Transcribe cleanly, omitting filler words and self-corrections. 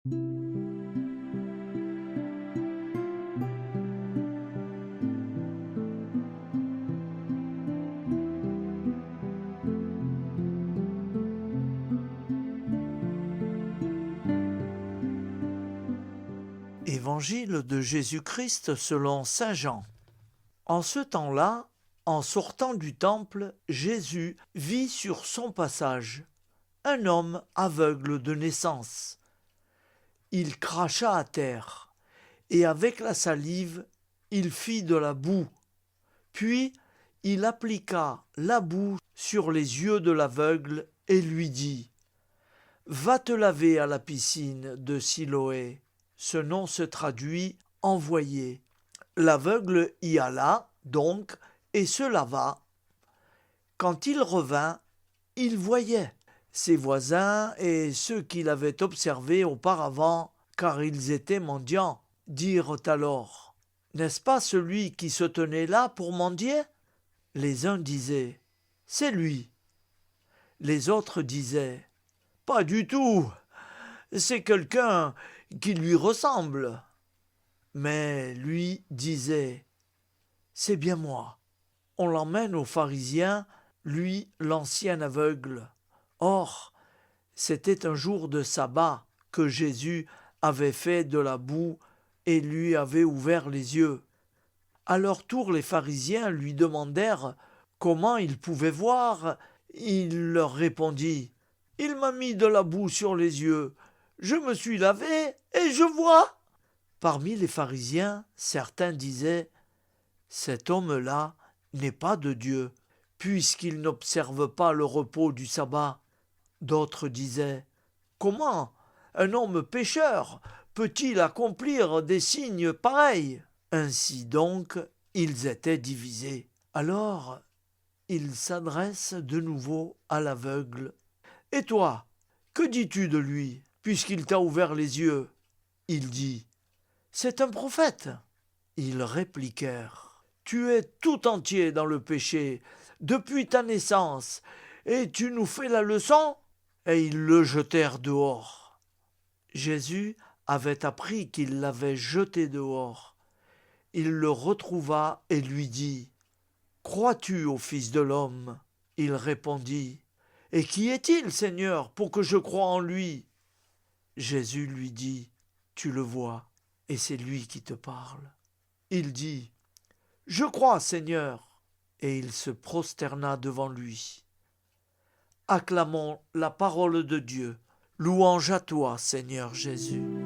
Évangile de Jésus-Christ selon saint Jean. En ce temps-là, en sortant du temple, Jésus vit sur son passage un homme aveugle de naissance. Il cracha à terre, et avec la salive, il fit de la boue. Puis il appliqua la boue sur les yeux de l'aveugle et lui dit : « Va te laver à la piscine de Siloé. » Ce nom se traduit envoyé. L'aveugle y alla donc et se lava. Quand il revint, il voyait. Ses voisins et ceux qui l'avaient observé auparavant, car ils étaient mendiants, dirent alors : N'est-ce pas celui qui se tenait là pour mendier ? Les uns disaient : C'est lui. Les autres disaient : Pas du tout. C'est quelqu'un qui lui ressemble. Mais lui disait : C'est bien moi. On l'emmène aux pharisiens, lui l'ancien aveugle. Or, c'était un jour de sabbat que Jésus avait fait de la boue et lui avait ouvert les yeux. À leur tour, les pharisiens lui demandèrent comment il pouvait voir. Il leur répondit : Il m'a mis de la boue sur les yeux. Je me suis lavé et je vois. Parmi les pharisiens, certains disaient : Cet homme-là n'est pas de Dieu, puisqu'il n'observe pas le repos du sabbat. D'autres disaient : Comment un homme pécheur peut-il accomplir des signes pareils ? Ainsi donc, ils étaient divisés. Alors, il s'adresse de nouveau à l'aveugle. Et toi, que dis-tu de lui, puisqu'il t'a ouvert les yeux ? Il dit : C'est un prophète. Ils répliquèrent : Tu es tout entier dans le péché, depuis ta naissance, et tu nous fais la leçon ? Et ils le jetèrent dehors. Jésus avait appris qu'ils l'avaient jeté dehors. Il le retrouva et lui dit : Crois-tu au Fils de l'homme ? Il répondit : Et qui est-il, Seigneur, pour que je croie en lui ? Jésus lui dit : Tu le vois, et c'est lui qui te parle. Il dit : Je crois, Seigneur. Et il se prosterna devant lui. Acclamons la parole de Dieu. Louange à toi, Seigneur Jésus.